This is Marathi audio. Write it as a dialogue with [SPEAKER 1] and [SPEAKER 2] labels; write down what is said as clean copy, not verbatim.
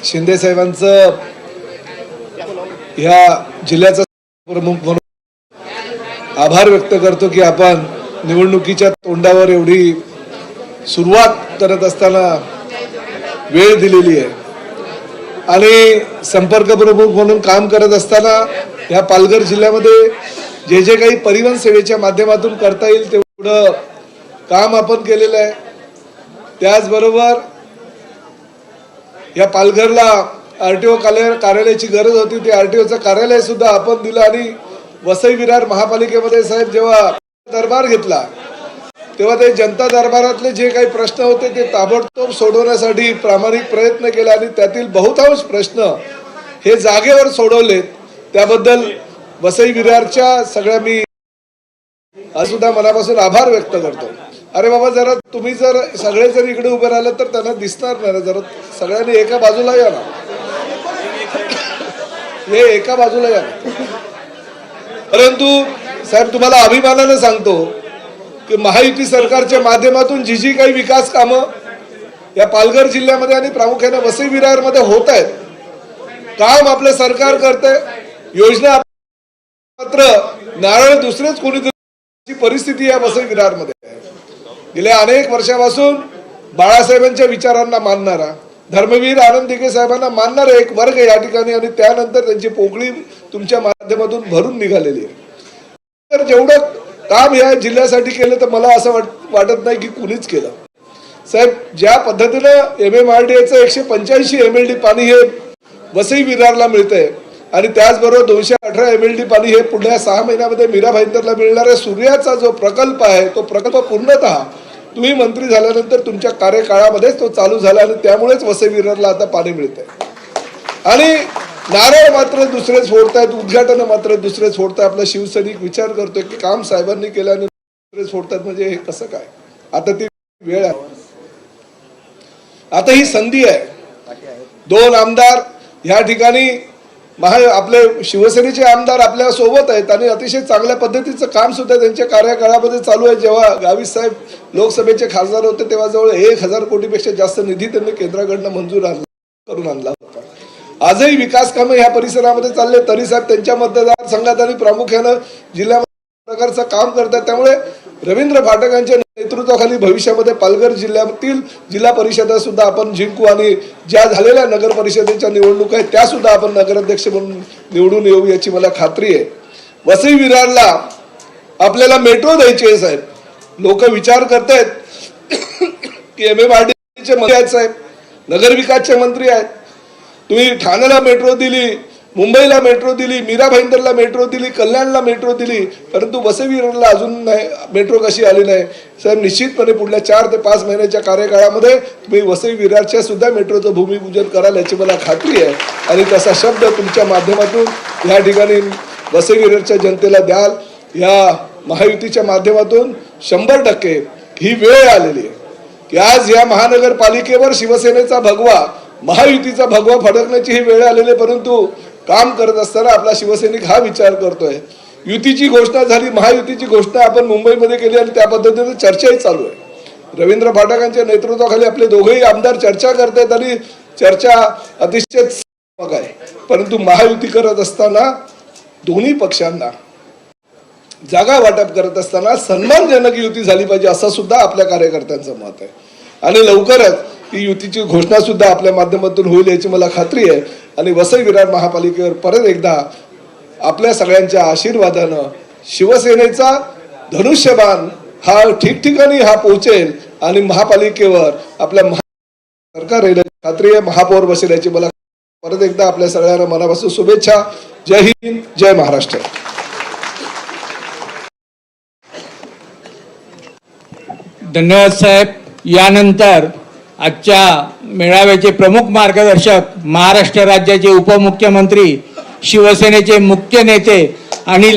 [SPEAKER 1] शिंदे साहेबांचं ह्या जिल्ह्याचा प्रमुख म्हणून आभार व्यक्त करतो की आपण निवडणुकीच्या तोंडावर एवढी सुरुवात करत असताना वेळ दिलेली आहे आणि संपर्क प्रमुख म्हणून काम करत असताना ह्या पालघर जिल्ह्यामध्ये जे जे काही परिवहन सेवेच्या माध्यमातून करता येईल तेवढं काम आपण केलेलं आहे। त्याचबरोबर या पालघरला आरटीओ कार्यालयाची गरज होती, ते आरटीओचं कार्यालय सुद्धा आपण दिलं आणि वसई विरार महापालिकेमध्ये साहेब जेव्हा दरबार घेतला तेव्हा ते जनता दरबारातले जे काही प्रश्न होते ते ताबडतोब सोडवण्यासाठी प्रामाणिक प्रयत्न केला आणि त्यातील बहुतांश प्रश्न हे जागेवर सोडवलेत। त्याबद्दल वसई विरारच्या सगळ्या मी सुद्धा मनापासून आभार व्यक्त करतो। अरे बाबा, जरा तुम्ही जर सगळे जर इकडे उभे राहिले तर त्यांना दिसणार नाही, जरा सगळ्यांनी एका बाजूला या ना, हे एका बाजूला या ना। परंतु साहेब तुम्हाला अभिमानाने सांगतो की महायुती सरकारच्या माध्यमातून जी जी काही विकास कामं या पालघर जिल्ह्यामध्ये आणि प्रामुख्याने वसई विरारमध्ये होत आहेत, काम आपलं सरकार करते, योजना मात्र नारळ दुसरेच कोणीतरी परिस्थिती या वसई विरारमध्ये आहे। गेल्या अनेक वर्षापासून बाळासाहेबांच्या विचारांना मानणारा, धर्मवीर आनंद दिघे साहेबांना मानणारा एक वर्ग या ठिकाणी आणि त्यानंतर त्यांची पोकळी तुमच्या माध्यमातून भरून निघालेली आहे। तर जेवढं काम या जिल्ह्यासाठी केलं तर मला असं वाटत नाही की कुणीच केलं। साहेब, ज्या पद्धतीनं MMRDAचं 185 MLD पाणी हे वसई विरारला मिळतंय आणि त्याचबरोबर 218 MLD पाणी हे पुढल्या 6 महिन्यामध्ये मीरा भाईंदरला मिळणाऱ्या सूर्याचा जो प्रकल्प आहे तो प्रकल्प पूर्णतः तुम्ही मंत्री झाल्यानंतर तुमच्या कार्यकाळामध्येच तो चालू झाला आणि त्यामुळेच वसई विरारला आता पाणी मिळतंय। आणि नारळ मात्र दुसरेच फोडतायत, उद्घाटन मात्र दुसरेच फोडतायत। आपला शिवसैनिक विचार करतोय की काम साहेबांनी केलं आणि दुसरेच फोडतायत, म्हणजे हे कसं काय? आता ती वेळ आहे, आता ही संधी आहे। 2 आमदार या ठिकाणी आपले शिवसेनेचे आमदार आपल्या सोबत आहेत आणि अतिशय चांगल्या पद्धतीचं काम सुद्धा त्यांच्या कार्यकाळामध्ये चालू आहे। जेव्हा गावित साहेब लोकसभेचे खासदार होते तेव्हा जवळ 1000 कोटीपेक्षा जास्त निधी त्यांनी केंद्राकडनं मंजूर करून आणला होता। आजही विकास कामे ह्या परिसरामध्ये चालले तरी साहेब त्यांच्या मतदारसंघात आणि प्रामुख्यानं जिल्ह्यामध्ये प्रकारचं काम करतात। त्यामुळे रवींद्र फाटकांच्या नेतृत्वाखाली भविष्यामध्ये पालघर जिल्ह्यातील जिल्हा परिषदा सुद्धा आपण जिंकू आणि ज्या झालेल्या नगर परिषदेच्या निवडणुका आहेत त्या सुद्धा आपण नगराध्यक्ष म्हणून निवडून येऊ याची मला खात्री आहे। वसई विरारला आपल्याला मेट्रो द्यायची आहे साहेब। लोक विचार करतायत की MMRDAचे मंत्री आहेत साहेब, नगरविकासचे मंत्री आहेत, तुम्ही ठाण्याला मेट्रो दिली, मुंबईला मेट्रो दिली, मीरा भाईंदरला मेट्रो दिली, कल्याणला मेट्रो दिली, परंतु वसई विरारला अजून नाही मेट्रो कशी आली नाही साहेब। निश्चितपणे पुढल्या 4 ते 5 महिन्याच्या कार्यकाळामध्ये तुम्ही वसई विरारच्या सुद्धा मेट्रोचं भूमिपूजन कराल याची मला खात्री आहे आणि तसा शब्द तुमच्या माध्यमातून या ठिकाणी वसई विरारच्या जनतेला द्याल। या महायुतीच्या माध्यमातून 100% ही वेळ आलेली आहे की आज या महानगरपालिकेवर शिवसेनेचा भगवा, महायुतीचा भगवा फडकण्याची ही वेळ आलेली आहे। परंतु काम करत असताना आपला शिवसैनिक हा विचार करतोय, युतीची घोषणा झाली, महायुतीची घोषणा आपण मुंबईमध्ये केली आणि त्या पद्धतीने चर्चाही चालू आहे। रवींद्र फाटकांच्या नेतृत्वाखाली आपले दोघेही आमदार चर्चा करतायत आणि चर्चा अतिशय आहे। परंतु महायुती करत असताना दोन्ही पक्षांना जागा वाटप करत असताना सन्मानजनक युती झाली पाहिजे असं सुद्धा आपल्या कार्यकर्त्यांचं मत आहे आणि लवकरच ही युतीची घोषणा सुद्धा आपल्या माध्यमातून होईल याची मला खात्री आहे। आणि वसई विरार महापालिकेवर परत एकदा आपल्या सगळ्यांच्या आशीर्वादानं शिवसेनेचा धनुष्यबाण हा ठिकठिकाणी हा पोहोचेल आणि महापालिकेवर आपल्या सरकार येईल खात्री आहे, महापौर बसेल याची मला परत एकदा आपल्या सगळ्यांना मनापासून शुभेच्छा। जय हिंद, जय महाराष्ट्र।
[SPEAKER 2] धन्यवाद साहेब। यानंतर आजच्या मेळाव्याचे प्रमुख मार्गदर्शक, महाराष्ट्र राज्याचे उपमुख्यमंत्री, शिवसेनेचे मुख्य नेते आणि